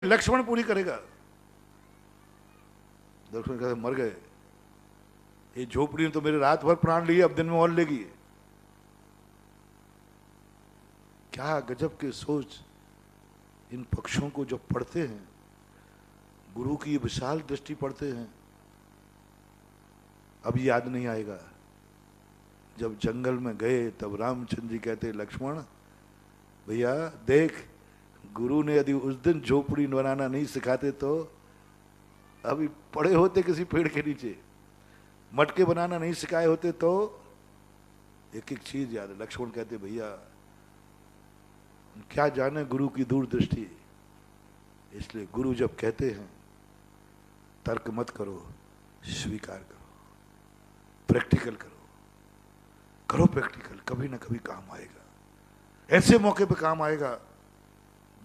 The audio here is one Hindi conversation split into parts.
लक्ष्मण पूरी करेगा। लक्ष्मण कहते मर गए, ये झोपड़ी ने तो मेरे रात भर प्राण लिए, अब दिन में और लेगी। क्या गजब की सोच। इन पक्षों को जब पढ़ते हैं, गुरु की ये विशाल दृष्टि पढ़ते हैं, अब याद नहीं आएगा। जब जंगल में गए तब रामचंद्र जी कहते लक्ष्मण भैया देख, गुरु ने यदि उस दिन झोपड़ी बनाना नहीं सिखाते तो अभी पड़े होते किसी पेड़ के नीचे, मटके बनाना नहीं सिखाए होते तो। एक एक चीज याद है। लक्ष्मण कहते भैया क्या जाने गुरु की दूरदृष्टि। इसलिए गुरु जब कहते हैं तर्क मत करो, स्वीकार करो, प्रैक्टिकल करो, करो प्रैक्टिकल, कभी ना कभी काम आएगा। ऐसे मौके पे काम आएगा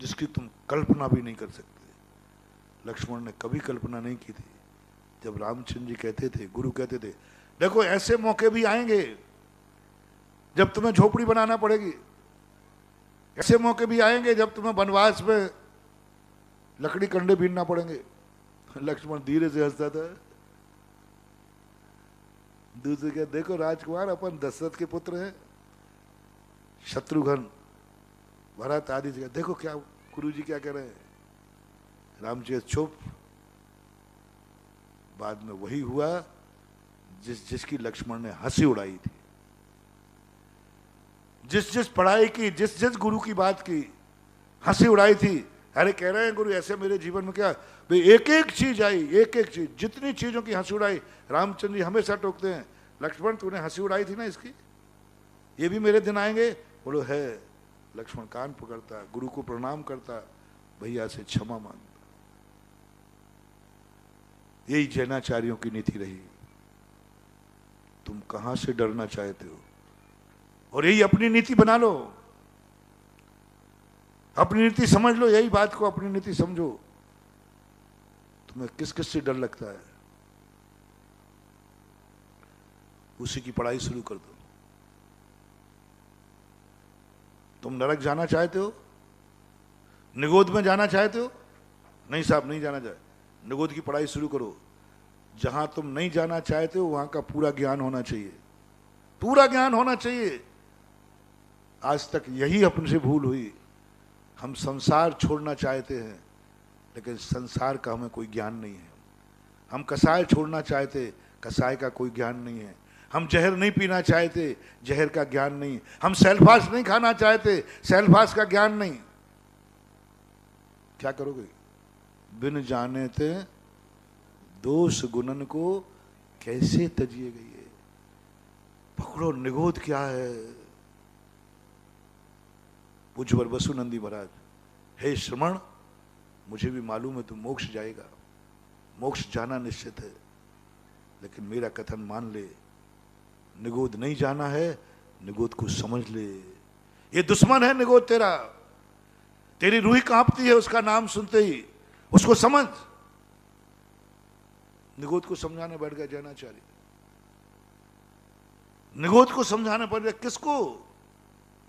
जिसकी तुम कल्पना भी नहीं कर सकते। लक्ष्मण ने कभी कल्पना नहीं की थी। जब रामचंद्र जी कहते थे, गुरु कहते थे देखो ऐसे मौके भी आएंगे जब तुम्हें झोपड़ी बनाना पड़ेगी, ऐसे मौके भी आएंगे जब तुम्हें वनवास में लकड़ी कंडे बीनना पड़ेंगे। लक्ष्मण धीरे से हंसता था। दूसरे क्या, देखो राजकुमार अपन दशरथ के पुत्र हैं, शत्रुघ्न भरत आदि जगह, देखो क्या गुरु जी क्या कह रहे हैं। रामचंद्र चुप। बाद में वही हुआ जिसकी लक्ष्मण ने हंसी उड़ाई थी। जिस पढ़ाई की, जिस गुरु की बात की, हंसी उड़ाई थी। अरे कह रहे हैं गुरु ऐसे मेरे जीवन में क्या भाई, एक एक चीज आई, एक एक चीज, जितनी चीजों की हंसी उड़ाई। रामचंद्र जी हमेशा टोकते हैं, लक्ष्मण तूने हंसी उड़ाई थी ना इसकी, ये भी मेरे दिन आएंगे। बोलो है। लक्ष्मण कान पकड़ता, गुरु को प्रणाम करता, भैया से क्षमा मांगता। यही जैनाचार्यों की नीति रही। तुम कहां से डरना चाहते हो और यही अपनी नीति बना लो, अपनी नीति समझ लो, यही बात को अपनी नीति समझो। तुम्हें किस किस से डर लगता है, उसी की पढ़ाई शुरू कर दो। तुम नरक जाना चाहते हो, निगोद में जाना चाहते हो, नहीं साहब नहीं जाना चाहे, निगोद की पढ़ाई शुरू करो। जहां तुम नहीं जाना चाहते हो वहां का पूरा ज्ञान होना चाहिए, पूरा ज्ञान होना चाहिए। आज तक यही अपने से भूल हुई। हम संसार छोड़ना चाहते हैं लेकिन संसार का हमें कोई ज्ञान नहीं है। हम कसाय छोड़ना चाहते, कसाय का कोई ज्ञान नहीं है। हम जहर नहीं पीना चाहते, जहर का ज्ञान नहीं। हम सैलफास नहीं खाना चाहते, सैलफास का ज्ञान नहीं। क्या करोगे? बिन जाने ते दोष गुणन को कैसे तजिए गई। पकड़ो निगोद क्या है। पूज्यवर वसुनंदी महाराज, हे श्रमण मुझे भी मालूम है तू मोक्ष जाएगा, मोक्ष जाना निश्चित है, लेकिन मेरा कथन मान ले, निगोद नहीं जाना है, निगोद को समझ ले। ये दुश्मन है निगोद तेरा, तेरी रूह कांपती है उसका नाम सुनते ही, उसको समझ। निगोद को समझाने बैठ गया जैनाचार्य। निगोद को समझाने पड़ गया, किसको?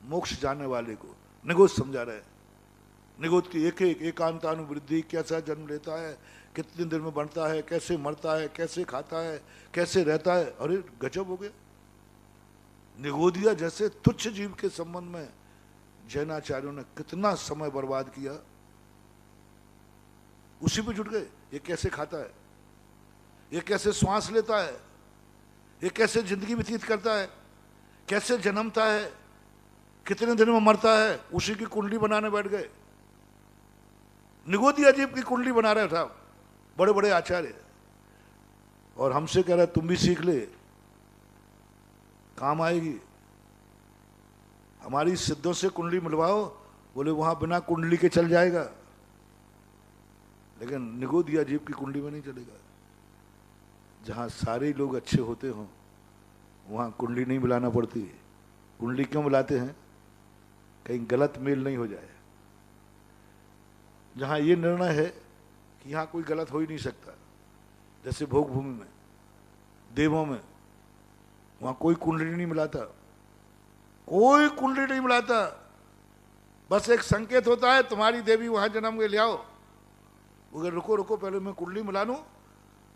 मोक्ष जाने वाले को निगोद समझा रहे हैं। निगोद की एक एक एकांतानुवृद्धि, कैसा जन्म लेता है, कितने दिन में बनता है, कैसे मरता है, कैसे खाता है, कैसे रहता है। अरे गजब हो गया। निगोदिया जैसे तुच्छ जीव के संबंध में जैनाचार्यों ने कितना समय बर्बाद किया, उसी पे जुट गए। ये कैसे खाता है, ये कैसे श्वास लेता है, ये कैसे जिंदगी व्यतीत करता है, कैसे जन्मता है, कितने दिन में मरता है, उसी की कुंडली बनाने बैठ गए। निगोदिया जीव की कुंडली बना रहे था बड़े बड़े आचार्य, और हमसे कह रहा तुम भी सीख ले, काम आएगी। हमारी सिद्धों से कुंडली मिलवाओ, बोले वहां बिना कुंडली के चल जाएगा, लेकिन निगोदिया जीव की कुंडली में नहीं चलेगा। जहां सारे लोग अच्छे होते हों वहां कुंडली नहीं मिलाना पड़ती। कुंडली क्यों मिलाते हैं? कहीं गलत मेल नहीं हो जाए। जहां ये निर्णय है कि यहां कोई गलत हो ही नहीं सकता, जैसे भोग भूमि में, देवों में, वहां कोई कुंडली नहीं मिलाता, कोई कुंडली नहीं मिलाता। बस एक संकेत होता है तुम्हारी देवी वहां जन्म के ले आओ, वो कहे रुको रुको, पहले मैं कुंडली मिला लूं,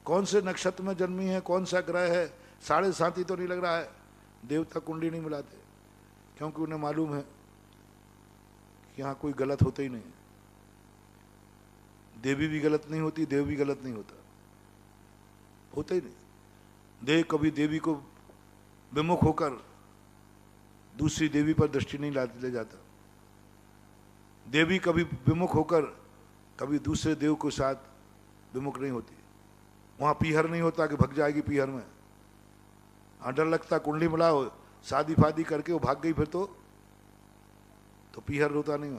कौन से नक्षत्र में जन्मी है, कौन सा ग्रह है, 7.5 तो नहीं लग रहा है। देवता कुंडली नहीं मिलाते, क्योंकि उन्हें मालूम है कि यहाँ कोई गलत होता ही नहीं। देवी भी गलत नहीं होती, देव भी गलत नहीं होता, होता ही नहीं। देव कभी देवी को विमुख होकर दूसरी देवी पर दृष्टि नहीं ले जाता। देवी कभी विमुख होकर कभी दूसरे देव के साथ विमुख नहीं होती। वहां पीहर नहीं होता कि भग जाएगी पीहर में। हाँ, डर लगता कुंडली मिलाओ, शादी फादी करके वो भाग गई फिर तो पीहर होता नहीं।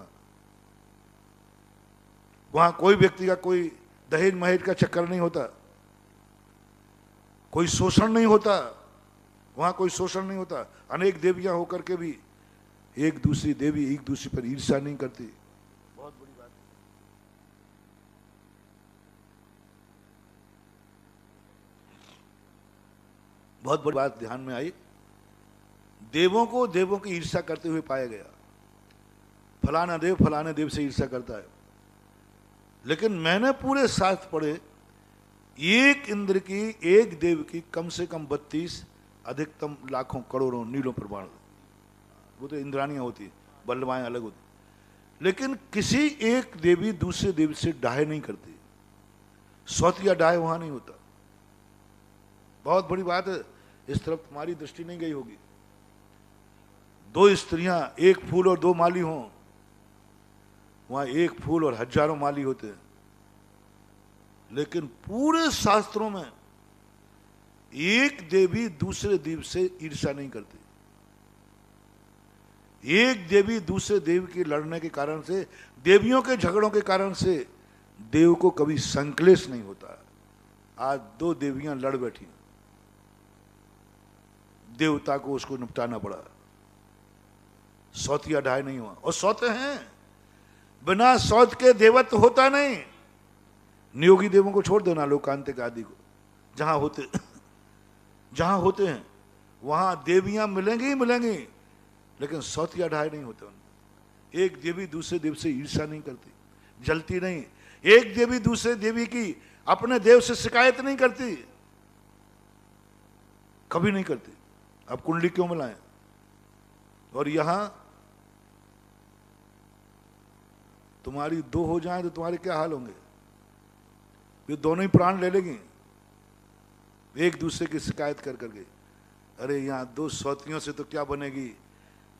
वहां कोई व्यक्ति का कोई दहेज महेज का चक्कर नहीं होता, कोई शोषण नहीं होता, वहां कोई शोषण नहीं होता। अनेक देवियां होकर के भी एक दूसरी देवी एक दूसरी पर ईर्ष्या नहीं करती। बहुत बड़ी बात है। बहुत बड़ी बात ध्यान में आई। देवों को देवों की ईर्ष्या करते हुए पाया गया। फलाना देव फलाने देव से ईर्ष्या करता है। लेकिन मैंने पूरे शास्त्र पढ़े, एक इंद्र की एक देव की कम से कम 32 अधिकतम लाखों करोड़ों नीलों प्रमाण। वो तो इंद्राणियां होती, बल्लवाएं अलग होती। लेकिन किसी एक देवी दूसरे देवी से डाहे नहीं करती। सौतिया डाहे वहां नहीं होता। बहुत बड़ी बात है। इस तरफ तुम्हारी दृष्टि नहीं गई होगी। 2 स्त्रियां, एक फूल और 2 माली हों, वहां एक फूल और हजारों माली होते हैं। लेकिन पूरे शास्त्रों में एक देवी दूसरे देव से ईर्ष्या नहीं करती। एक देवी दूसरे देव के लड़ने के कारण से, देवियों के झगड़ों के कारण से देव को कभी संक्लेश नहीं होता। आज 2 देवियां लड़ बैठी, देवता को उसको निपटाना पड़ा। सौतिया ढाई नहीं हुआ। और सौते हैं, बिना सौत के देवत्व होता नहीं। नियोगी देवों को छोड़ देना, लोकांतिक आदि को, जहां होते हैं वहां देवियां मिलेंगी ही मिलेंगी, लेकिन सौतिया ढाई नहीं होते उनमें। एक देवी दूसरे देव से ईर्ष्या नहीं करती, जलती नहीं। एक देवी दूसरे देवी की अपने देव से शिकायत नहीं करती, कभी नहीं करती। अब कुंडली क्यों मिलाएं? और यहां तुम्हारी 2 हो जाएं तो तुम्हारे क्या हाल होंगे? ये दोनों ही प्राण ले लेंगी एक दूसरे की शिकायत कर करके। अरे यहां 2 सौतियों से तो क्या बनेगी?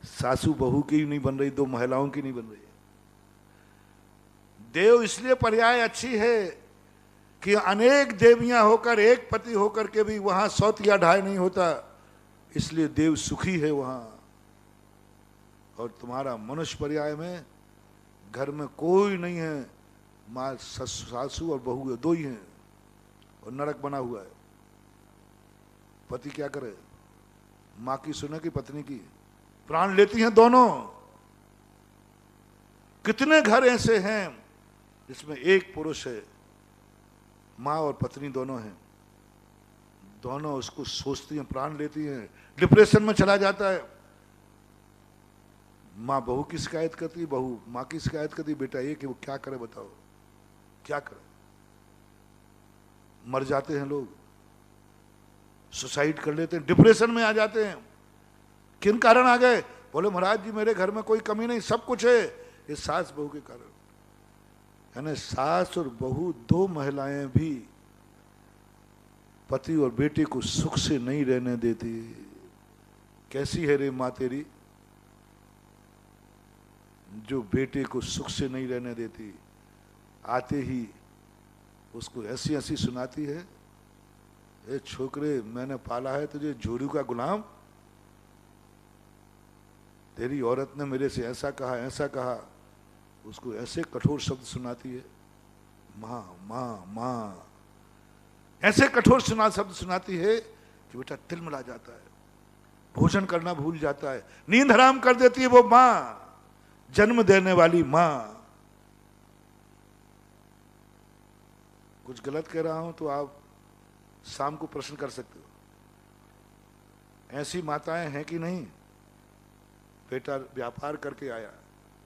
सासू बहू की नहीं बन रही, 2 महिलाओं की नहीं बन रही। देव इसलिए पर्याय अच्छी है कि अनेक देवियां होकर एक पति होकर के भी वहां सौतिया ढाई नहीं होता, इसलिए देव सुखी है वहां। और तुम्हारा मनुष्य पर्याय में घर में कोई नहीं है, मां सासू और बहू 2 ही हैं, और नरक बना हुआ है। पति क्या करे? मां की सुने की पत्नी की? प्राण लेती हैं दोनों। कितने घर ऐसे हैं जिसमें एक पुरुष है, मां और पत्नी दोनों हैं, दोनों उसको सोचती हैं, प्राण लेती हैं, डिप्रेशन में चला जाता है। मां बहू की शिकायत करती, बहू मां की शिकायत करती। बेटा ये कि वो क्या करे, बताओ क्या करे? मर जाते हैं लोग, सुसाइड कर लेते हैं, डिप्रेशन में आ जाते हैं। किन कारण आ गए? बोले महाराज जी मेरे घर में कोई कमी नहीं, सब कुछ है, ये सास बहू के कारण। यानी सास और बहू 2 महिलाएं भी पति और बेटे को सुख से नहीं रहने देती। कैसी है रे मां तेरी, जो बेटे को सुख से नहीं रहने देती? आते ही उसको ऐसी ऐसी सुनाती है, ए छोकरे मैंने पाला है तुझे झोरू का गुलाम, तेरी औरत ने मेरे से ऐसा कहा ऐसा कहा। उसको ऐसे कठोर शब्द सुनाती है, मां मां मां, ऐसे कठोर शब्द सुनाती है कि बेटा तिलमिला जाता है, भोजन करना भूल जाता है, नींद हराम कर देती है वो मां, जन्म देने वाली मां। कुछ गलत कह रहा हूं तो आप शाम को प्रश्न कर सकते हो। ऐसी माताएं हैं कि नहीं? बेटा व्यापार करके आया,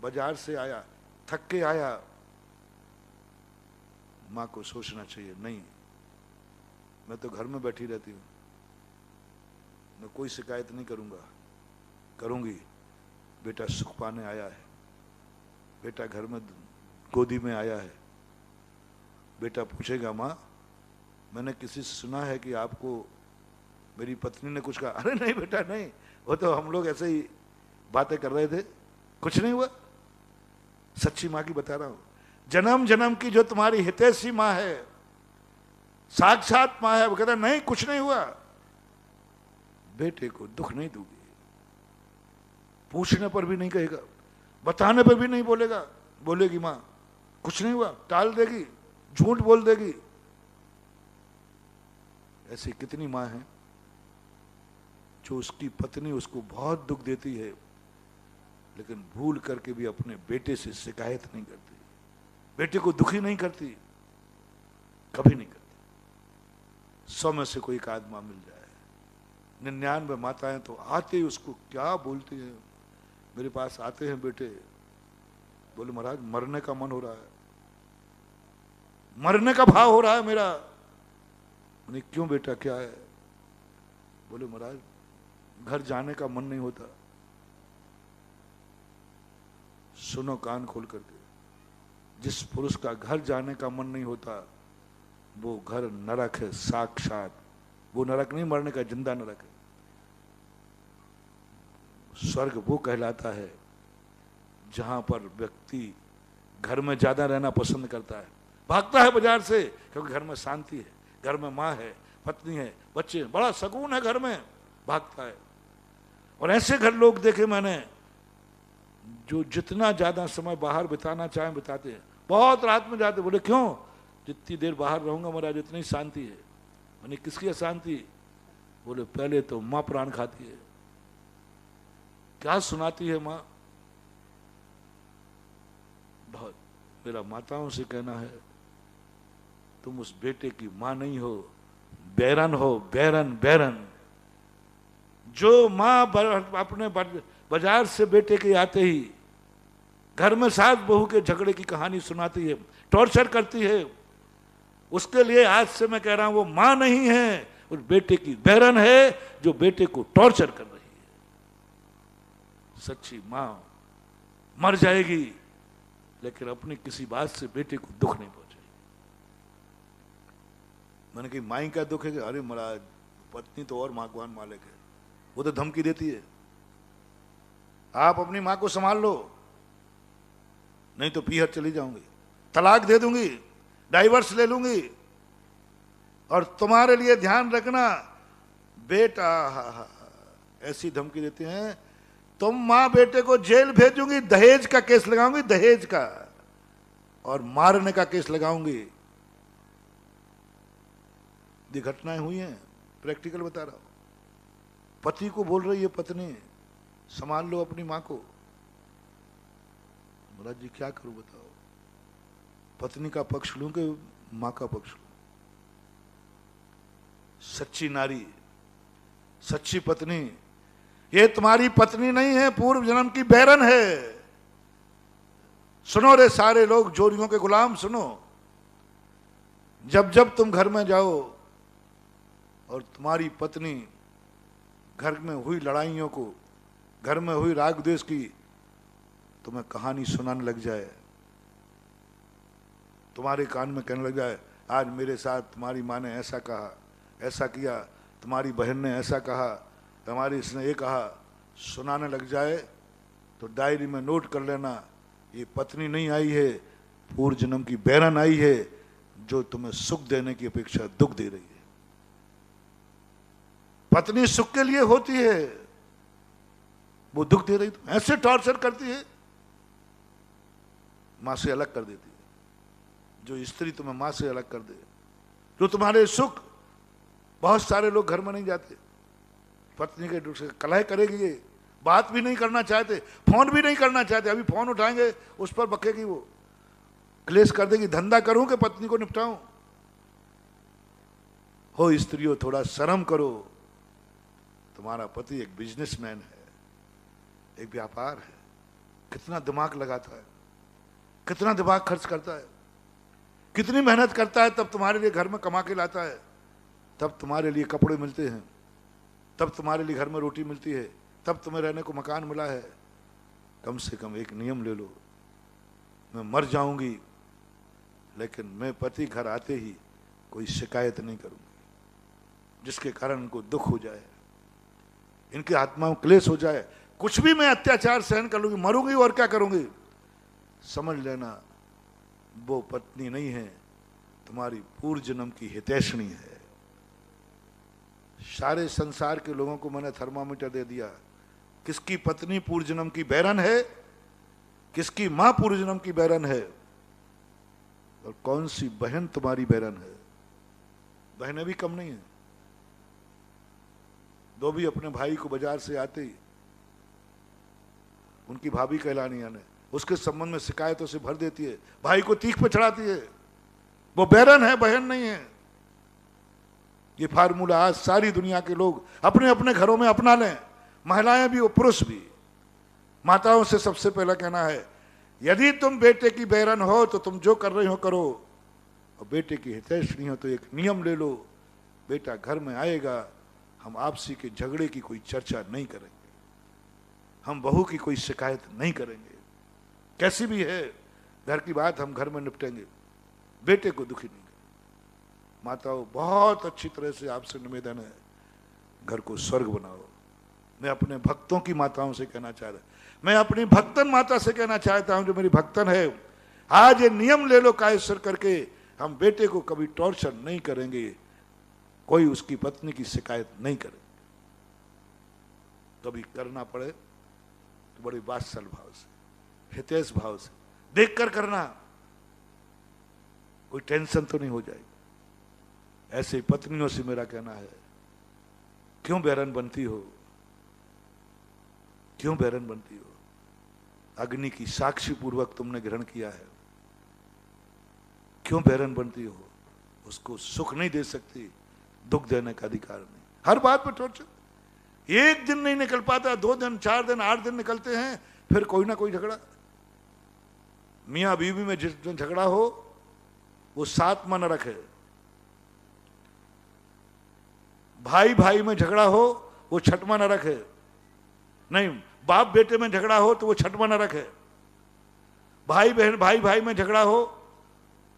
बाजार से आया, थक के आया, माँ को सोचना चाहिए, नहीं मैं तो घर में बैठी रहती हूँ, मैं कोई शिकायत नहीं करूँगी। बेटा सुख पाने आया है, बेटा घर में गोदी में आया है, बेटा पूछेगा माँ मैंने किसी से सुना है कि आपको मेरी पत्नी ने कुछ कहा। अरे नहीं बेटा नहीं, वो तो हम लोग ऐसे ही बातें कर रहे थे, कुछ नहीं हुआ। सच्ची माँ की बता रहा हूं, जन्म जन्म की जो तुम्हारी हितैषी माँ है, साक्षात माँ है, वो कहता नहीं कुछ नहीं हुआ, बेटे को दुख नहीं दूंगी। पूछने पर भी नहीं कहेगा, बताने पर भी नहीं बोलेगा, बोलेगी माँ कुछ नहीं हुआ, टाल देगी, झूठ बोल देगी। ऐसी कितनी माँ है जो उसकी पत्नी उसको बहुत दुख देती है, लेकिन भूल करके भी अपने बेटे से शिकायत नहीं करती, बेटे को दुखी नहीं करती, कभी नहीं करती। 100 में से कोई एक आध माँ मिल जाए, 99 माताएं तो आते ही उसको क्या बोलती हैं। मेरे पास आते हैं बेटे, बोले महाराज मरने का मन हो रहा है, मरने का भाव हो रहा है मेरा। मैंने क्यों बेटा क्या है? बोले महाराज घर जाने का मन नहीं होता। सुनो कान खोल करके, जिस पुरुष का घर जाने का मन नहीं होता वो घर नरक है साक्षात। वो नरक नहीं मरने का, जिंदा नरक है। स्वर्ग वो कहलाता है जहां पर व्यक्ति घर में ज्यादा रहना पसंद करता है, भागता है बाजार से, क्योंकि घर में शांति है, घर में माँ है, पत्नी है, बच्चे हैं, बड़ा सुकून है घर में, भागता है। और ऐसे घर लोग देखे मैंने जो जितना ज्यादा समय बाहर बिताना चाहें बिताते हैं, बहुत रात में जाते, बोले क्यों? जितनी देर बाहर रहूंगा महाराज इतनी शांति है। मैंने किसकी अशांति? बोले पहले तो माँ प्राण खाती है। क्या सुनाती है माँ? बहुत। मेरा माताओं से कहना है, तुम उस बेटे की माँ नहीं हो, बैरन हो, बैरन बैरन। जो माँ अपने बाजार से बेटे के आते ही घर में सास बहू के झगड़े की कहानी सुनाती है, टॉर्चर करती है, उसके लिए आज से मैं कह रहा हूं वो माँ नहीं है, उस बेटे की बैरन है जो बेटे को टॉर्चर कर रही है। सच्ची माँ मर जाएगी लेकिन अपनी किसी बात से बेटे को दुख नहीं पहुंचाएगी। मैंने कही माई का दुख है कि अरे महाराज पत्नी तो और माकवान मालिक है, वो तो धमकी देती है, आप अपनी माँ को संभाल लो नहीं तो पीहर चली जाऊंगी, तलाक दे दूंगी, डाइवर्स ले लूंगी, और तुम्हारे लिए ध्यान रखना बेटा। ऐसी धमकी देते हैं, तुम माँ बेटे को जेल भेजूंगी, दहेज का केस लगाऊंगी, दहेज का, और मारने का केस लगाऊंगी। ये घटनाएं हुई हैं, प्रैक्टिकल बता रहा हूं। पति को बोल रही है पत्नी संभाल लो अपनी माँ को। महाराज जी क्या करूं बताओ, पत्नी का पक्ष लूं कि माँ का पक्ष लूं? सच्ची नारी, सच्ची पत्नी, ये तुम्हारी पत्नी नहीं है, पूर्व जन्म की बैरन है। सुनो रे सारे लोग जोरियों के गुलाम, सुनो। जब जब तुम घर में जाओ और तुम्हारी पत्नी घर में हुई लड़ाइयों को, घर में हुई राग द्वेष की तुम्हें कहानी सुनाने लग जाए, तुम्हारे कान में कहने लग जाए आज मेरे साथ तुम्हारी माँ ने ऐसा कहा, ऐसा किया, तुम्हारी बहन ने ऐसा कहा, हमारी इसने ये कहा, सुनाने लग जाए तो डायरी में नोट कर लेना, ये पत्नी नहीं आई है, पूर्व जन्म की बैरन आई है जो तुम्हें सुख देने की अपेक्षा दुख दे रही है। पत्नी सुख के लिए होती है, वो दुख दे रही, तो ऐसे टॉर्चर करती है, मां से अलग कर देती है। जो स्त्री तुम्हें मां से अलग कर दे, जो तुम्हारे सुख, बहुत सारे लोग घर में नहीं जाते, पत्नी के दुख से कलह करेगी, ये बात भी नहीं करना चाहते, फोन भी नहीं करना चाहते, अभी फोन उठाएंगे उस पर बकेगी, वो क्लेश कर देगी, धंधा करूं कि पत्नी को निपटाऊं। हो स्त्रियों थोड़ा शर्म करो, तुम्हारा पति एक बिजनेसमैन है, एक व्यापार है, कितना दिमाग लगाता है, कितना दिमाग खर्च करता है, कितनी मेहनत करता है, तब तुम्हारे लिए घर में कमा के लाता है, तब तुम्हारे लिए कपड़े मिलते हैं, तब तुम्हारे लिए घर में रोटी मिलती है, तब तुम्हें रहने को मकान मिला है। कम से कम एक नियम ले लो, मैं मर जाऊंगी लेकिन मैं पति घर आते ही कोई शिकायत नहीं करूंगी जिसके कारण उनको दुख हो जाए, इनकी आत्मा में क्लेश हो जाए। कुछ भी मैं अत्याचार सहन कर लूंगी, मरूंगी और क्या करूंगी। समझ लेना वो पत्नी नहीं है, तुम्हारी पूर्व जन्म की हितैषणी है। सारे संसार के लोगों को मैंने थर्मामीटर दे दिया, किसकी पत्नी पूर्व जन्म की बैरन है, किसकी मां पूर्व जन्म की बैरन है, और कौन सी बहन तुम्हारी बैरन है। बहनें भी कम नहीं है। दो भी अपने भाई को बाजार से आते ही उनकी भाभी कहलानी आने, उसके संबंध में शिकायतों से भर देती है, भाई को तीख पे चढ़ाती है। वो बैरन है, बहन नहीं है। ये फार्मूला आज सारी दुनिया के लोग अपने अपने घरों में अपना लें, महिलाएं भी और पुरुष भी। माताओं से सबसे पहला कहना है, यदि तुम बेटे की बैरन हो तो तुम जो कर रही हो करो, और बेटे की हितैषणी हो तो एक नियम ले लो, बेटा घर में आएगा, हम आपसी के झगड़े की कोई चर्चा नहीं करेंगे, हम बहू की कोई शिकायत नहीं करेंगे, कैसी भी है घर की बात हम घर में निपटेंगे, बेटे को दुखी नहीं करेंगे। माताओं, बहुत अच्छी तरह से आपसे निवेदन है, घर को स्वर्ग बनाओ। मैं अपने भक्तों की माताओं से कहना चाह रहा, मैं अपनी भक्तन माता से कहना चाहता हूं जो मेरी भक्तन है, आज ये नियम ले लो कायस्वर करके, हम बेटे को कभी टॉर्चर नहीं करेंगे, कोई उसकी पत्नी की शिकायत नहीं करेंगे। कभी करना पड़े तो बड़ी वात्सल भाव से, हितैष भाव से देखकर करना, कोई टेंशन तो नहीं हो जाएगी। ऐसे पत्नियों से मेरा कहना है, क्यों बैरन बनती हो, क्यों बैरन बनती हो। अग्नि की साक्षी पूर्वक तुमने ग्रहण किया है, क्यों बैरन बनती हो। उसको सुख नहीं दे सकती, दुख देने का अधिकार नहीं। हर बात पर टॉर्चर, एक दिन नहीं निकल पाता, 2 दिन 4 दिन 8 दिन निकलते हैं, फिर कोई ना कोई झगड़ा। मियां बीवी में जिस दिन झगड़ा हो वो 7वां नरक है, भाई भाई में झगड़ा हो वो 6वां नरक है, नहीं बाप बेटे में झगड़ा हो तो वो 6वां नरक है, भाई बहन भाई भाई में झगड़ा हो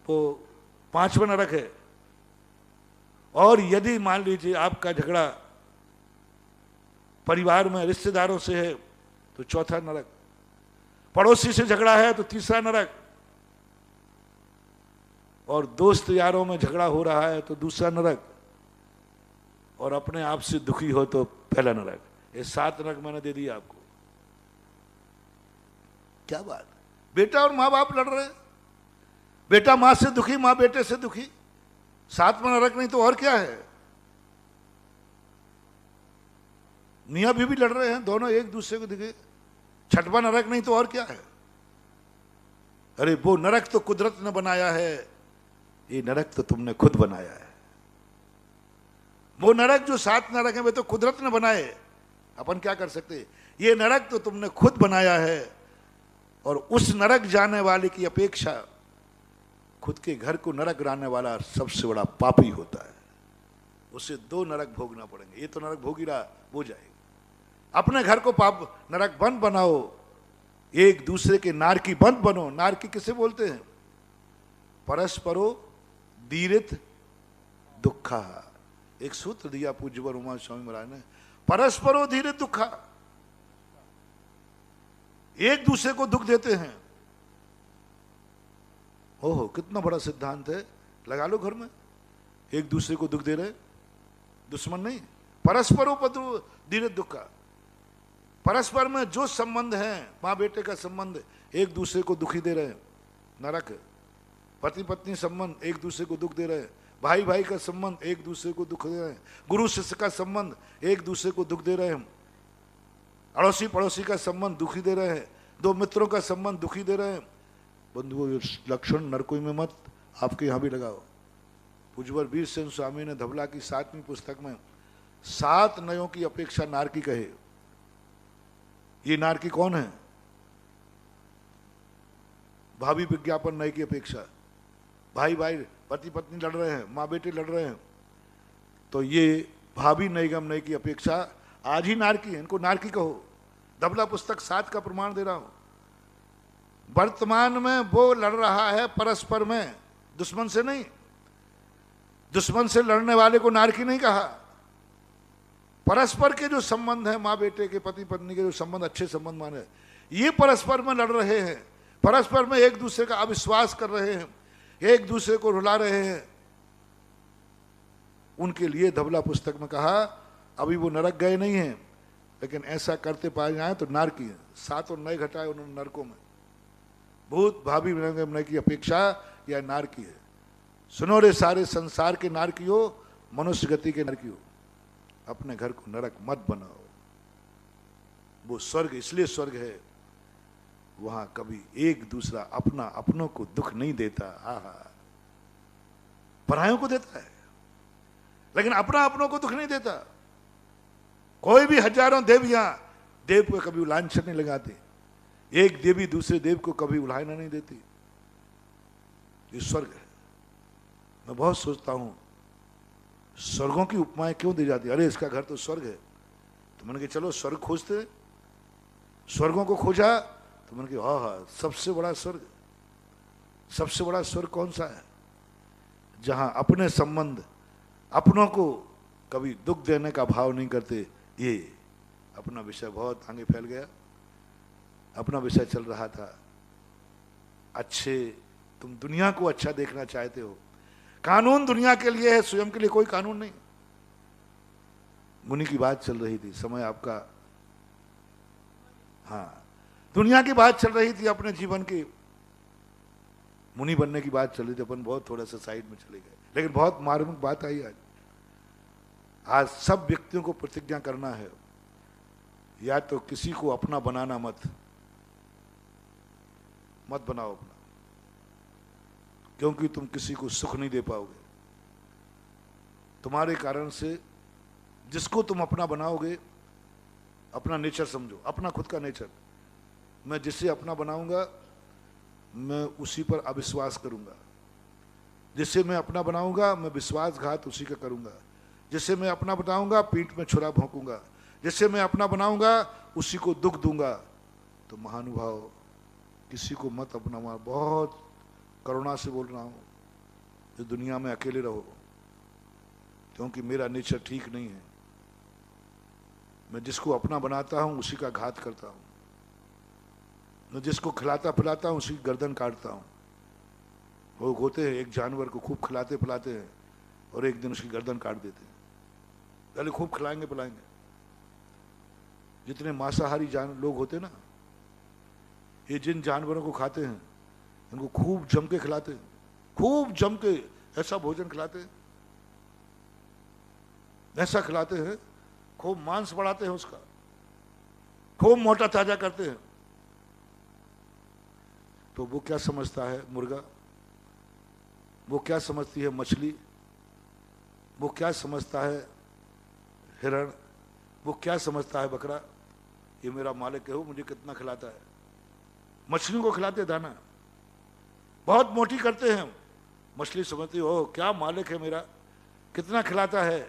वो 5वां नरक है, और यदि मान लीजिए आपका झगड़ा परिवार में रिश्तेदारों से है तो 4था नरक, पड़ोसी से झगड़ा है तो 3रा नरक, और दोस्त यारों में झगड़ा हो रहा है तो 2रा नरक, और अपने आप से दुखी हो तो पहला नरक। ये 7 नरक मैंने दे दिया आपको। क्या बात, बेटा और मां बाप लड़ रहे हैं, बेटा मां से दुखी, मां बेटे से दुखी, 7वां नरक नहीं तो और क्या है। मियां बीवी लड़ रहे हैं, दोनों एक दूसरे को दिखे, 6वां नरक नहीं तो और क्या है। अरे वो नरक तो कुदरत ने बनाया है, ये नरक तो तुमने खुद बनाया है। वो नरक जो 7 नरक है वे तो कुदरत ने बनाए, अपन क्या कर सकते। ये नरक तो तुमने खुद बनाया है, और उस नरक जाने वाले की अपेक्षा खुद के घर को नरक बनाने वाला सबसे बड़ा पापी होता है। उसे 2 नरक भोगना पड़ेंगे, ये तो नरक भोग ही रहा, वो जाएगा। अपने घर को पाप नरक बंद बनाओ, एक दूसरे के नारकी बंद बनो। नारकी किसे बोलते हैं, परस्परो दीरित दुखा। एक सूत्र दिया पूज्यवर उमा स्वामी महाराज ने, परस्परो दीरित दुखा, एक दूसरे को दुख देते हैं। ओहो कितना बड़ा सिद्धांत है, लगा लो घर में, एक दूसरे को दुख दे रहे, दुश्मन नहीं। परस्परो पत्र दीरित दुखा, परस्पर में जो संबंध है, माँ बेटे का संबंध एक दूसरे को दुखी दे रहे हैं, नरक है। पति पत्नी संबंध एक दूसरे को दुख दे रहे हैं, भाई भाई का संबंध एक दूसरे को दुख दे रहे हैं, गुरु शिष्य का संबंध एक दूसरे को दुख दे रहे हैं, अड़ोसी पड़ोसी का संबंध दुखी दे रहे हैं, 2 मित्रों का संबंध दुखी दे रहे हैं। बंधुओं लक्षण नरकोई में मत, आपके यहां भी लगाओ। पूज्यवर वीर सेन स्वामी ने धवला की 7वीं पुस्तक में 7 नयों की अपेक्षा नारकी कहे। ये नारकी कौन है, भावी विज्ञापन नय की अपेक्षा। भाई भाई पति पत्नी लड़ रहे हैं, माँ बेटे लड़ रहे हैं, तो ये भाभी नैगम नई की अपेक्षा आज ही नारकी है, इनको नारकी कहो। धबला पुस्तक 7 का प्रमाण दे रहा हूं। वर्तमान में वो लड़ रहा है परस्पर में, दुश्मन से नहीं। दुश्मन से लड़ने वाले को नारकी नहीं कहा। परस्पर के जो संबंध है, माँ बेटे के, पति पत्नी के जो संबंध अच्छे संबंध माने, ये परस्पर में लड़ रहे हैं, परस्पर में एक दूसरे का अविश्वास कर रहे हैं, एक दूसरे को रुला रहे हैं, उनके लिए धबला पुस्तक में कहा अभी वो नरक गए नहीं हैं, लेकिन ऐसा करते पाए जाए तो नारकी है। 7 और 9 घटाए उन्होंने नरकों में। भूत भाभी नय की अपेक्षा यह नारकी है। सुनो रे सारे संसार के नारकियों, मनुष्य गति के नारकियों, अपने घर को नरक मत बनाओ। वो स्वर्ग इसलिए स्वर्ग है, वहां कभी एक दूसरा अपना अपनों को दुख नहीं देता। हा, परायों को देता है, लेकिन अपना अपनों को दुख नहीं देता। कोई भी हजारों देवियां देव को कभी लांछन नहीं लगाती, एक देवी दूसरे देव को कभी उलाहना नहीं देती। ये स्वर्ग है। मैं बहुत सोचता हूं स्वर्गों की उपमाएं क्यों दी जाती है। अरे इसका घर तो स्वर्ग है, तो मैंने कहा चलो स्वर्ग खोजते। स्वर्गों को खोजा तो मैंने कहा हाँ, सबसे बड़ा स्वर्ग, सबसे बड़ा स्वर्ग कौन सा है? जहां अपने संबंध, अपनों को कभी दुख देने का भाव नहीं करते। ये अपना विषय बहुत आगे फैल गया। अपना विषय चल रहा था, अच्छे, तुम दुनिया को अच्छा देखना चाहते हो, कानून दुनिया के लिए है, स्वयं के लिए कोई कानून नहीं। मुनि की बात चल रही थी, समय आपका, हाँ, दुनिया की बात चल रही थी, अपने जीवन की मुनि बनने की बात चल रही थी। अपन बहुत थोड़ा सा साइड में चले गए, लेकिन बहुत मार्मिक बात आई आज। आज सब व्यक्तियों को प्रतिज्ञा करना है, या तो किसी को अपना बनाना मत बनाओ अपना, क्योंकि तुम किसी को सुख नहीं दे पाओगे। तुम्हारे कारण से जिसको तुम अपना बनाओगे, अपना नेचर समझो, अपना खुद का नेचर। मैं जिसे अपना बनाऊंगा मैं उसी पर अविश्वास करूंगा, जिसे मैं अपना बनाऊंगा मैं विश्वासघात उसी का करूंगा, जिसे मैं अपना बनाऊंगा पीठ में छुरा भोंकूंगा, जिसे मैं अपना बनाऊंगा उसी को दुख दूंगा। तो महानुभाव, किसी को मत अपना। बहुत करुणा से बोल रहा हूं, इस दुनिया में अकेले रहो, क्योंकि मेरा नेचर ठीक नहीं है। मैं जिसको अपना बनाता हूं उसी का घात करता हूं। मैं जिसको खिलाता पिलाता हूं उसी की गर्दन काटता हूं। लोग होते हैं एक जानवर को खूब खिलाते पिलाते हैं और एक दिन उसकी गर्दन काट देते हैं। पहले खूब खिलाएंगे पिलाएंगे। जितने मांसाहारी लोग होते हैं ना, ये जिन जानवरों को खाते हैं इनको खूब जम के खिलाते हैं, खूब जम के ऐसा भोजन खिलाते हैं, ऐसा खिलाते हैं, खूब मांस बढ़ाते हैं उसका, खूब मोटा ताजा करते हैं। तो वो क्या समझता है मुर्गा, वो क्या समझती है मछली, वो क्या समझता है हिरण, वो क्या समझता है बकरा, ये मेरा मालिक है, वो मुझे कितना खिलाता है। मछलियों को खिलाते दाना, बहुत मोटी करते हैं, मछली समझती हो क्या मालिक है मेरा, कितना खिलाता है।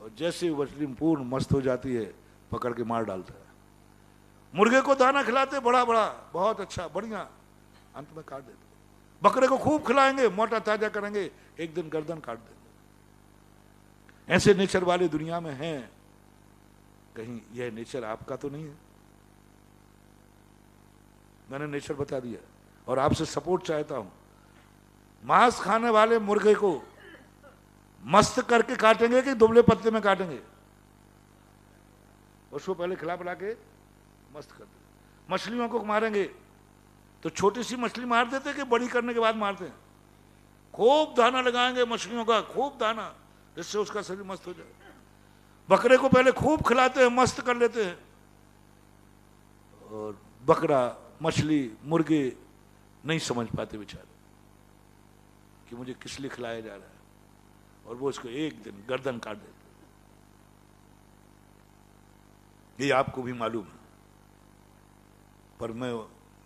और जैसे मछली पूर्ण मस्त हो जाती है पकड़ के मार डालता है। मुर्गे को दाना खिलाते बड़ा बड़ा, बहुत अच्छा बढ़िया, अंत में काट देते। बकरे को खूब खिलाएंगे, मोटा ताजा करेंगे, एक दिन गर्दन काट देंगे। ऐसे नेचर वाले दुनिया में हैं। कहीं यह नेचर आपका तो नहीं है? मैंने नेचर बता दिया और आपसे सपोर्ट चाहता हूं। मांस खाने वाले मुर्गे को मस्त करके काटेंगे कि दुबले पत्ते में काटेंगे? उसको पहले खिला पिला के मस्त कर देंगे। मछलियों को मारेंगे तो छोटी सी मछली मार देते कि बड़ी करने के बाद मारते हैं? खूब दाना लगाएंगे मछलियों का, खूब दाना, जिससे उसका शरीर मस्त हो जाए। बकरे को पहले खूब खिलाते हैं, मस्त कर लेते हैं। और बकरा, मछली, मुर्गे नहीं समझ पाते बेचारे कि मुझे किस लिए खिलाया जा रहा है, और वो उसको एक दिन गर्दन काट देते। ये आपको भी मालूम है, पर मैं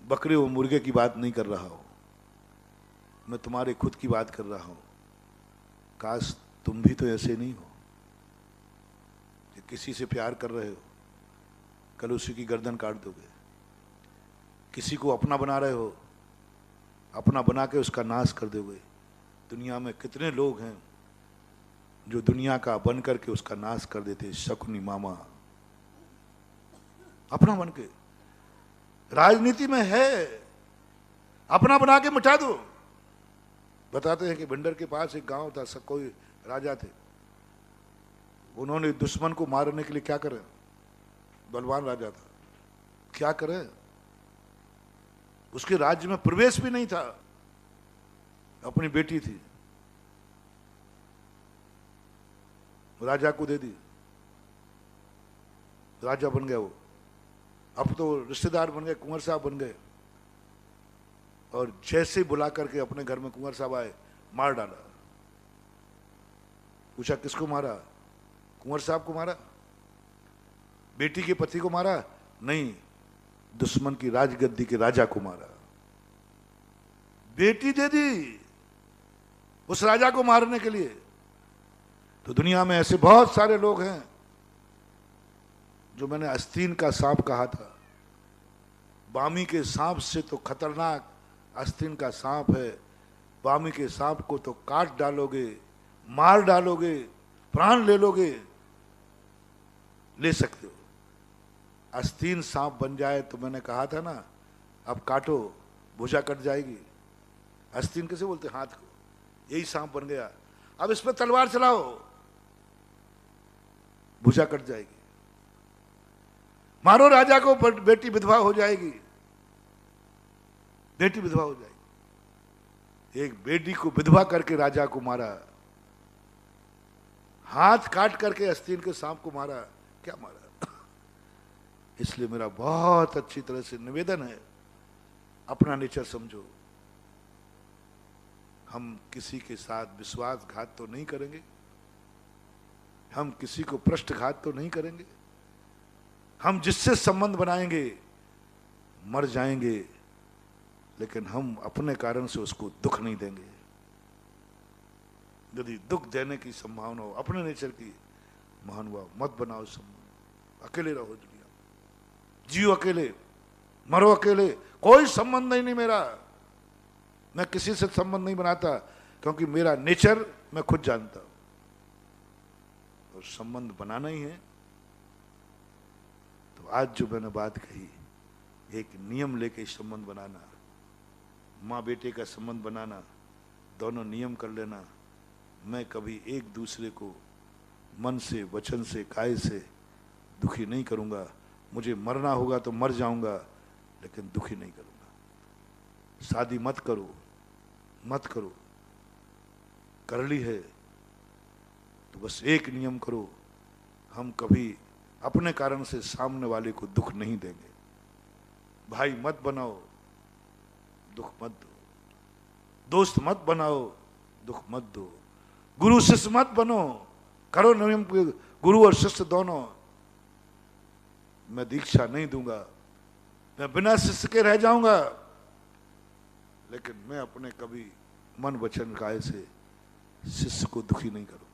बकरे और मुर्गे की बात नहीं कर रहा हूं। मैं तुम्हारे खुद की बात कर रहा हूं। काश तुम भी तो ऐसे नहीं हो कि किसी से प्यार कर रहे हो, कल उसी की गर्दन काट दोगे। किसी को अपना बना रहे हो, अपना बना के उसका नाश कर दोगे। दुनिया में कितने लोग हैं जो दुनिया का बन करके उसका नाश कर देते। शकुनी मामा अपना बन के, राजनीति में है, अपना बना के मिटा दो। बताते हैं कि भिंडर के पास एक गांव था, सब कोई राजा थे। उन्होंने दुश्मन को मारने के लिए क्या करे, बलवान राजा था, क्या करे, उसके राज्य में प्रवेश भी नहीं था। अपनी बेटी थी, राजा को दे दी, राजा बन गया वो। अब तो रिश्तेदार बन गए, कुंवर साहब बन गए। और जैसे बुला करके अपने घर में कुंवर साहब आए, मार डाला। पूछा किसको मारा? कुंवर साहब को मारा? बेटी के पति को मारा? नहीं, दुश्मन की राजगद्दी के राजा को मारा। बेटी दे दी उस राजा को मारने के लिए। तो दुनिया में ऐसे बहुत सारे लोग हैं जो मैंने आस्तीन का सांप कहा था। बामी के सांप से तो खतरनाक आस्तीन का सांप है। बामी के सांप को तो काट डालोगे, मार डालोगे, प्राण ले लोगे, ले सकते हो। आस्तीन सांप बन जाए तो मैंने कहा था ना, अब काटो भुजा कट जाएगी। आस्तीन कैसे बोलते हाथ को, यही सांप बन गया। अब इस पर तलवार चलाओ, भुजा कट जाएगी। मारो राजा को, बेटी विधवा हो जाएगी, बेटी विधवा हो जाएगी। एक बेटी को विधवा करके राजा को मारा, हाथ काट करके आस्तीन के सांप को मारा। क्या मारा? इसलिए मेरा बहुत अच्छी तरह से निवेदन है, अपना नेचर समझो। हम किसी के साथ विश्वासघात तो नहीं करेंगे, हम किसी को पृष्ठघात तो नहीं करेंगे। हम जिससे संबंध बनाएंगे मर जाएंगे, लेकिन हम अपने कारण से उसको दुख नहीं देंगे। यदि दुख देने की संभावना हो अपने नेचर की, महानुभाव मत बनाओ संबंध। अकेले रहो, दुनिया जियो अकेले, मरो अकेले, कोई संबंध नहीं मेरा। मैं किसी से संबंध नहीं बनाता, क्योंकि मेरा नेचर मैं खुद जानता हूं। और संबंध बनाना ही है तो आज जो मैंने बात कही, एक नियम लेके संबंध बनाना, माँ बेटे का संबंध बनाना, दोनों नियम कर लेना। मैं कभी एक दूसरे को मन से, वचन से, काया से दुखी नहीं करूंगा। मुझे मरना होगा तो मर जाऊंगा, लेकिन दुखी नहीं करूंगा। शादी मत करो, मत करो, कर ली है तो बस एक नियम करो, हम कभी अपने कारण से सामने वाले को दुख नहीं देंगे। भाई मत बनाओ, दुख मत दो। दोस्त मत बनाओ, दुख मत दो। गुरु शिष्य मत बनो, करो नियम, गुरु और शिष्य दोनों। मैं दीक्षा नहीं दूंगा, मैं बिना शिष्य के रह जाऊंगा, लेकिन मैं अपने कभी मन वचन काया से शिष्य को दुखी नहीं करूंगा।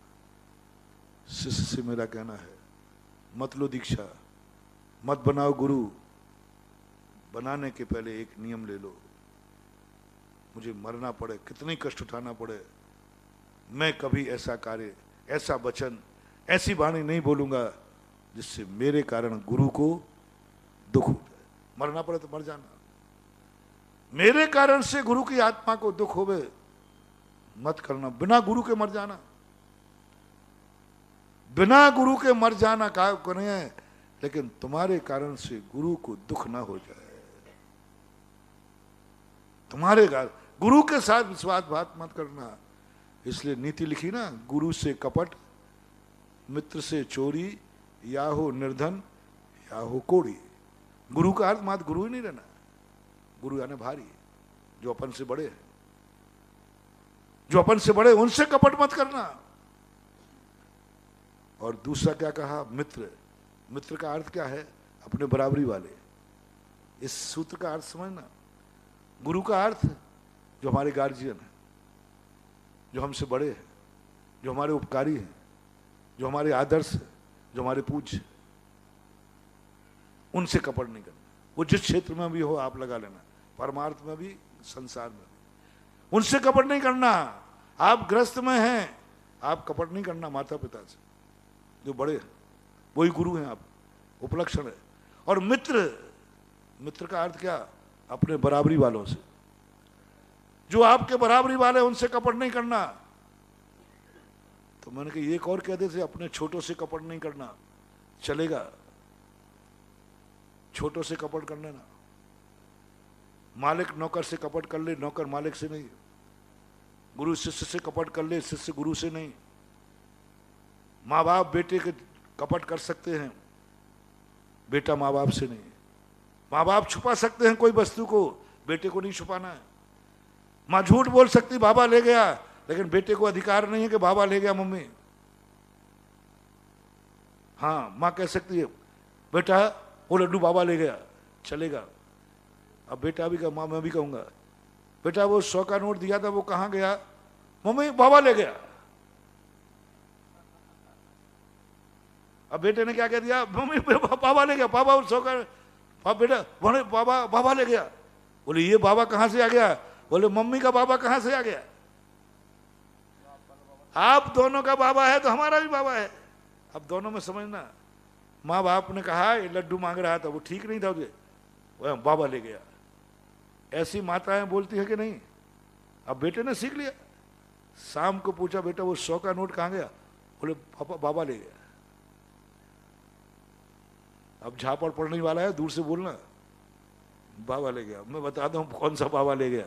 शिष्य से मेरा कहना है, मत लो दीक्षा, मत बनाओ गुरु। बनाने के पहले एक नियम ले लो, मुझे मरना पड़े, कितनी कष्ट उठाना पड़े, मैं कभी ऐसा कार्य, ऐसा वचन, ऐसी वाणी नहीं बोलूंगा जिससे मेरे कारण गुरु को दुख हो जाए। मरना पड़े तो मर जाना, मेरे कारण से गुरु की आत्मा को दुख होवे मत करना। बिना गुरु के मर जाना, बिना गुरु के मर जाना का करें, लेकिन तुम्हारे कारण से गुरु को दुख ना हो जाए। तुम्हारे कारण गुरु के साथ विश्वासघात मत करना। इसलिए नीति लिखी ना, गुरु से कपट, मित्र से चोरी, या हो निर्धन या हो कोड़ी। गुरु का अर्थ मात्र गुरु ही नहीं रहना, गुरु यानी भारी, जो अपन से बड़े हैं, जो अपन से बड़े, उनसे कपट मत करना। और दूसरा क्या कहा? मित्र। मित्र का अर्थ क्या है? अपने बराबरी वाले। इस सूत्र का अर्थ समझना। गुरु का अर्थ जो हमारे गार्जियन है, जो हमसे बड़े हैं, जो हमारे उपकारी हैं, जो हमारे आदर्श हैं, जो हमारे पूज्य, उनसे कपट नहीं करना। वो जिस क्षेत्र में भी हो आप लगा लेना, परमार्थ में भी, संसार में भी, उनसे कपट नहीं करना। आप ग्रस्त में हैं, आप कपट नहीं करना माता पिता से, जो बड़े हैं वही गुरु हैं, आप उपलक्षण है। और मित्र, मित्र का अर्थ क्या? अपने बराबरी वालों से, जो आपके बराबरी वाले, उनसे कपट नहीं करना। तो मैंने कहा एक और कह देते, अपने छोटों से कपट नहीं करना, चलेगा? छोटों से कपट कर लेना, मालिक नौकर से कपट कर ले, नौकर मालिक से नहीं। गुरु शिष्य से कपट कर ले, शिष्य गुरु से नहीं। माँ बाप बेटे के कपट कर सकते हैं, बेटा माँ बाप से नहीं। माँ बाप छुपा सकते हैं कोई वस्तु को, बेटे को नहीं छुपाना है। माँ झूठ बोल सकती बाबा ले गया, लेकिन बेटे को अधिकार नहीं है कि बाबा ले गया मम्मी। हाँ, माँ कह सकती है बेटा वो लड्डू बाबा ले गया, चलेगा। अब बेटा भी कहा, माँ मैं भी कहूंगा बेटा वो 100 का नोट दिया था वो कहाँ गया? मम्मी बाबा ले गया। अब बेटे ने क्या कह दिया? मम्मी बाबा ले गया, बाबा 100 का, बेटा बाबा बाबा ले गया। बोले ये बाबा कहाँ से आ गया? बोले मम्मी का बाबा कहाँ से आ गया? आप दोनों का बाबा है तो हमारा भी बाबा है। अब दोनों में समझना। माँ बाप ने कहा ये लड्डू मांग रहा था, वो ठीक नहीं था, वो बाबा ले गया। ऐसी माताएं बोलती है कि नहीं? अब बेटे ने सीख लिया। शाम को पूछा बेटा वो 100 का नोट कहाँ गया? बोले पापा बाबा ले गया। अब झापड़ पड़ने वाला है, दूर से बोलना बाबा ले गया। मैं बता दूं कौन सा बाबा ले गया।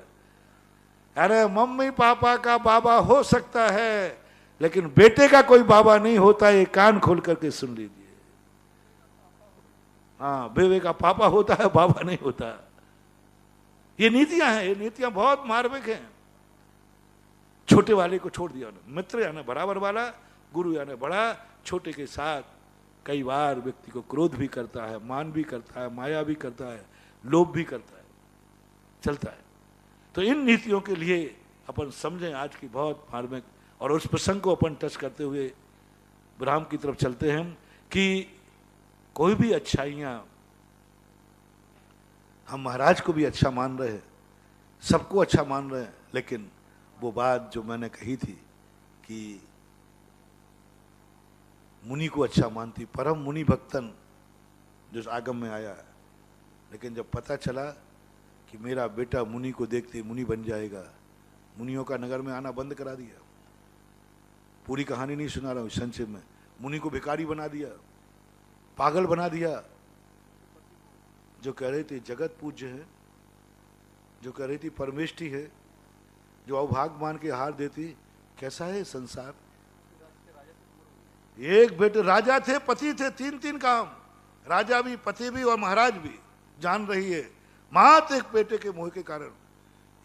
अरे मम्मी पापा का बाबा हो सकता है, लेकिन बेटे का कोई बाबा नहीं होता। ये कान खोल करके सुन लीजिए। हाँ, बेवे का पापा होता है, बाबा नहीं होता। ये नीतियां हैं, ये नीतियां बहुत मार्मिक हैं। छोटे वाले को छोड़ दिया उन्होंने। मित्र यानी बराबर वाला, गुरु यानी बड़ा। छोटे के साथ कई बार व्यक्ति को क्रोध भी करता है, मान भी करता है, माया भी करता है, लोभ भी करता है, चलता है। तो इन नीतियों के लिए अपन समझें आज की बहुत मार्मिक। और उस प्रसंग को अपन टच करते हुए ब्रह्म की तरफ चलते हैं कि कोई भी अच्छाइयाँ, हम महाराज को भी अच्छा मान रहे हैं, सबको अच्छा मान रहे हैं, लेकिन वो बात जो मैंने कही थी कि मुनि को अच्छा मानती, परम मुनि भक्तन जो आगम में आया है, लेकिन जब पता चला कि मेरा बेटा मुनि को देखते मुनि बन जाएगा, मुनियों का नगर में आना बंद करा दिया। पूरी कहानी नहीं सुना रहा हूँ, संक्षेप में। मुनि को भिखारी बना दिया, पागल बना दिया। जो कह रही थी जगत पूज्य है, जो कह रही थी परमेष्टि है, जो अवभाग मान के हार देती, कैसा है संसार। एक बेटे राजा थे, पति थे, 3 काम, राजा भी, पति भी और महाराज भी। जान रही है, मात्र एक बेटे के मोह के कारण।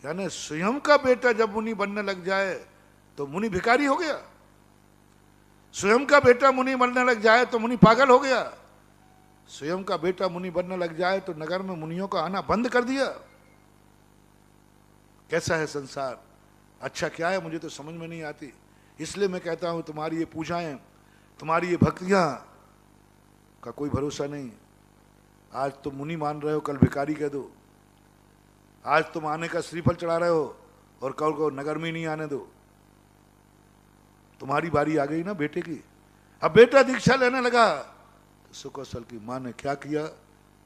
यानी स्वयं का बेटा जब मुनि बनने लग जाए तो मुनि भिखारी हो गया, स्वयं का बेटा मुनि बनने लग जाए तो मुनि पागल हो गया, स्वयं का बेटा मुनि बनने लग जाए तो नगर में मुनियों का आना बंद कर दिया। कैसा है संसार, अच्छा क्या है मुझे तो समझ में नहीं आती। इसलिए मैं कहता हूं तुम्हारी ये पूजाएं, तुम्हारी ये भक्तियां का कोई भरोसा नहीं। आज तुम मुनि मान रहे हो, कल भिखारी कह दो। आज तुम आने का श्रीफल चढ़ा रहे हो और कल को नगर में नहीं आने दो। तुम्हारी बारी आ गई ना बेटे की। अब बेटा दीक्षा लेने लगा तो सुकौशल की मां ने क्या किया,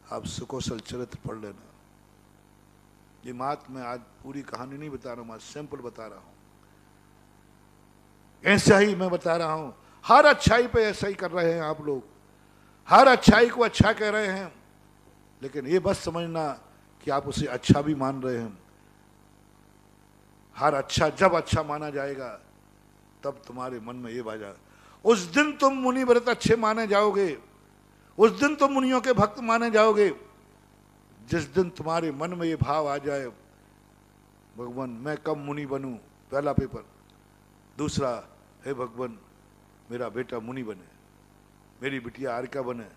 आप सुकौशल चरित्र पढ़ लेना। ये बात मैं आज पूरी कहानी नहीं बता रहा हूं, मैं सैंपल बता रहा हूं। ऐसा ही मैं बता रहा हूं, हर अच्छाई पे ऐसा ही कर रहे हैं आप लोग, हर अच्छाई को अच्छा कह रहे हैं, लेकिन ये बस समझना कि आप उसे अच्छा भी मान रहे हैं। हर अच्छा जब अच्छा माना जाएगा तब तुम्हारे मन में ये बाजा, उस दिन तुम मुनि व्रत अच्छे माने जाओगे, उस दिन तुम मुनियों के भक्त माने जाओगे, जिस दिन तुम्हारे मन में ये भाव आ जाए, भगवान मैं कब मुनि बनूं, पहला पेपर। दूसरा, हे भगवान मेरा बेटा मुनि बने, मेरी बिटिया आर्का बने,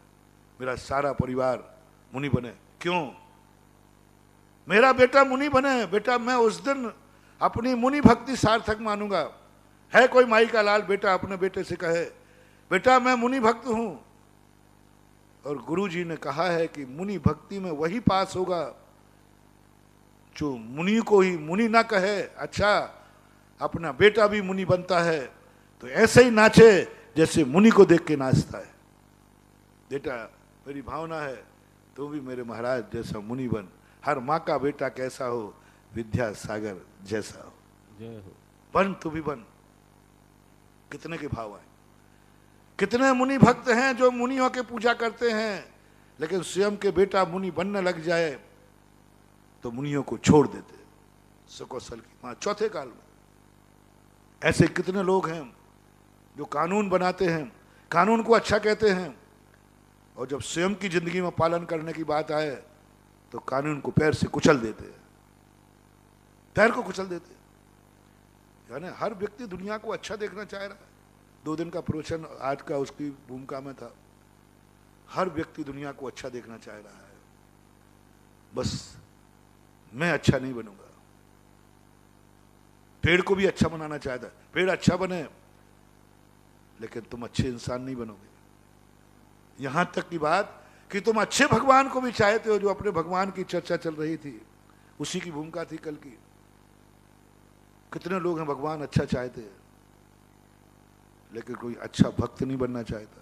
मेरा सारा परिवार मुनि बने। क्यों मेरा बेटा मुनि बने? बेटा मैं उस दिन अपनी मुनि भक्ति सार्थक मानूंगा। है कोई माई का लाल बेटा अपने बेटे से कहे बेटा मैं मुनि भक्त हूं, और गुरु जी ने कहा है कि मुनि भक्ति में वही पास होगा जो मुनि को ही मुनि ना कहे। अच्छा, अपना बेटा भी मुनि बनता है तो ऐसे ही नाचे जैसे मुनि को देख के नाचता है। बेटा मेरी भावना है तू भी मेरे महाराज जैसा मुनि बन, हर माँ का बेटा कैसा हो विद्या सागर जैसा हो, जय हो। बन तू भी बन। कितने के भाव आए, कितने मुनि भक्त हैं जो मुनियों के पूजा करते हैं, लेकिन स्वयं के बेटा मुनि बनने लग जाए तो मुनियों को छोड़ देते। सुकौशल की मां चौथे काल में ऐसे कितने लोग हैं जो कानून बनाते हैं, कानून को अच्छा कहते हैं, और जब स्वयं की जिंदगी में पालन करने की बात आए तो कानून को पैर से कुचल देते हैं, पैर को कुचल देते हैं। यानी हर व्यक्ति दुनिया को अच्छा देखना चाह रहा है। 2 दिन का प्रवचन आज का उसकी भूमिका में था। हर व्यक्ति दुनिया को अच्छा देखना चाह रहा है, बस मैं अच्छा नहीं बनूंगा। पेड़ को भी अच्छा बनाना चाहता है, पेड़ अच्छा बने, लेकिन तुम अच्छे इंसान नहीं बनोगे। यहां तक की बात कि तुम अच्छे भगवान को भी चाहते हो। जो अपने भगवान की चर्चा चल रही थी उसी की भूमिका थी कल की। कितने लोग हैं भगवान अच्छा चाहते हैं, लेकिन कोई अच्छा भक्त नहीं बनना चाहता।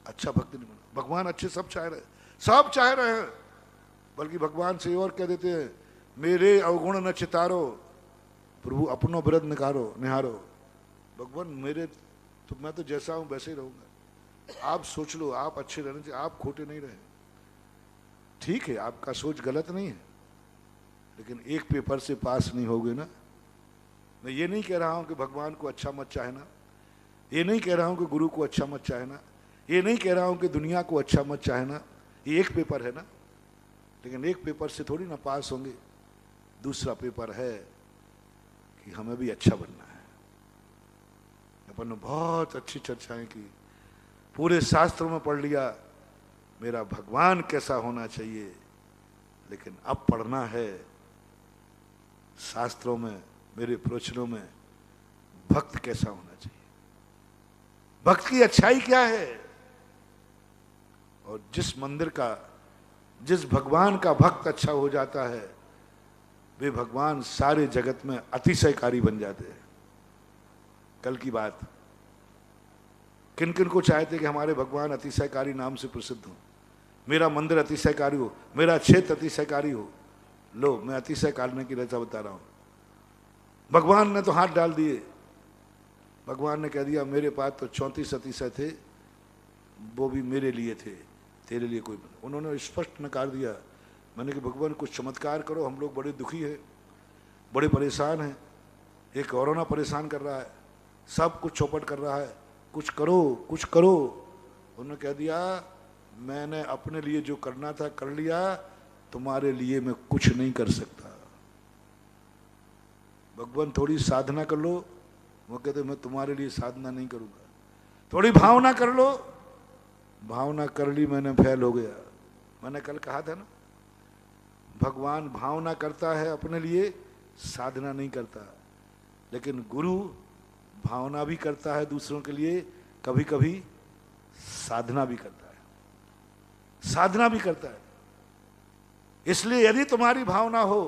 अच्छा भक्त नहीं बनना। भगवान अच्छे सब चाह रहे, सब चाह रहे हैं, बल्कि भगवान से और कह देते हैं मेरे अवगुण न चितारो प्रभु अपनो व्रत निहारो। भगवान मेरे तो मैं तो जैसा हूं वैसे ही रहूंगा, आप सोच लो, आप अच्छे रहने चाहिए, आप खोटे नहीं रहे। ठीक है, आपका सोच गलत नहीं है, लेकिन एक पेपर से पास नहीं होगे ना। मैं ये नहीं कह रहा हूं कि भगवान को अच्छा मत चाहना, ये नहीं कह रहा हूं कि गुरु को अच्छा मत चाहना, ये नहीं कह रहा हूं कि दुनिया को अच्छा मत चाहना। ये एक पेपर है ना, लेकिन एक पेपर से थोड़ी ना पास होंगे। दूसरा पेपर है कि हमें भी अच्छा बनना है। अपन ने बहुत अच्छी चर्चाएं की, पूरे शास्त्रों में पढ़ लिया मेरा भगवान कैसा होना चाहिए, लेकिन अब पढ़ना है शास्त्रों में, मेरे प्रवचनों में भक्त कैसा होना चाहिए, भक्त की अच्छाई क्या है। और जिस मंदिर का, जिस भगवान का भक्त अच्छा हो जाता है, वे भगवान सारे जगत में अतिशयकारी बन जाते हैं। कल की बात, किन किन को चाहते कि हमारे भगवान अतिशयकारी नाम से प्रसिद्ध हो, मेरा मंदिर अतिशयकारी हो, मेरा क्षेत्र अतिशयकारी हो। लो, मैं अतिशय करने की रचा बता रहा हूं। भगवान ने तो हाथ डाल दिए, भगवान ने कह दिया मेरे पास तो 34 अतिशय थे, वो भी मेरे लिए थे, तेरे लिए कोई नहीं। उन्होंने स्पष्ट नकार दिया। मैंने कहा भगवान कुछ चमत्कार करो, हम लोग बड़े दुखी हैं, बड़े परेशान हैं, ये कोरोना परेशान कर रहा है, सब कुछ चौपट कर रहा है, कुछ करो कुछ करो। उन्होंने कह दिया मैंने अपने लिए जो करना था कर लिया, तुम्हारे लिए मैं कुछ नहीं कर सकता। भगवान थोड़ी साधना कर लो, वो कहते मैं तुम्हारे लिए साधना नहीं करूंगा। थोड़ी भावना कर लो, भावना कर ली मैंने, फेल हो गया। मैंने कल कहा था ना, भगवान भावना करता है अपने लिए, साधना नहीं करता। लेकिन गुरु भावना भी करता है दूसरों के लिए, कभी कभी साधना भी करता है, साधना भी करता है। इसलिए यदि तुम्हारी भावना हो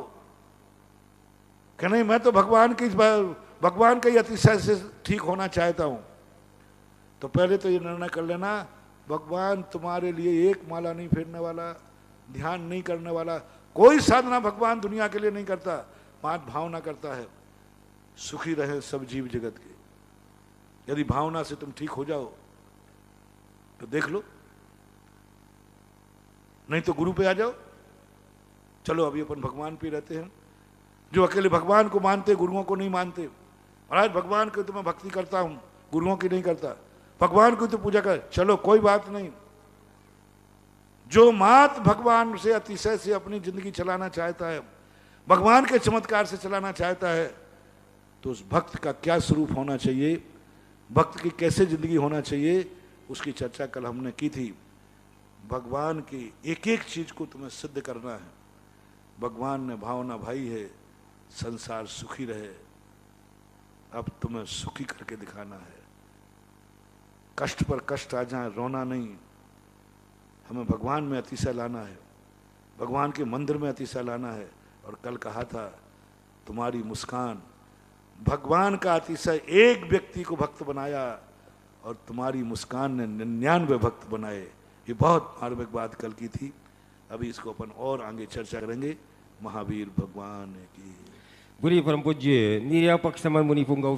कि नहीं मैं तो भगवान के ही अतिशय से ठीक होना चाहता हूं, तो पहले तो ये निर्णय कर लेना भगवान तुम्हारे लिए एक माला नहीं फेरने वाला, ध्यान नहीं करने वाला, कोई साधना भगवान दुनिया के लिए नहीं करता, मात्र भावना करता है सुखी रहे सब जीव जगत के। यदि भावना से तुम ठीक हो जाओ तो देख लो, नहीं तो गुरु पे आ जाओ। चलो अभी अपन भगवान पे रहते हैं। जो अकेले भगवान को मानते गुरुओं को नहीं मानते, महाराज भगवान की तो मैं भक्ति करता हूं, गुरुओं की नहीं करता, भगवान की तो पूजा कर, चलो कोई बात नहीं। जो मात भगवान से अतिशय से अपनी जिंदगी चलाना चाहता है, भगवान के चमत्कार से चलाना चाहता है, तो उस भक्त का क्या स्वरूप होना चाहिए, भक्त की कैसे जिंदगी होना चाहिए, उसकी चर्चा कल हमने की थी। भगवान की एक एक चीज को तुम्हें सिद्ध करना है। भगवान ने भावना भाई है संसार सुखी रहे, अब तुम्हें सुखी करके दिखाना है। कष्ट पर कष्ट आ जाए, रोना नहीं। हमें भगवान में अतिशय लाना है, भगवान के मंदिर में अतिशय लाना है। और कल कहा था, तुम्हारी मुस्कान, भगवान का अतिशय एक व्यक्ति को भक्त बनाया और तुम्हारी मुस्कान ने 99 भक्त बनाए। ये बहुत मार्मिक बात कल की थी। अभी इसको अपन और आगे चर्चा करेंगे। महावीर भगवान की। Budi Param Pujya Nirya Paksaman Muni Punggau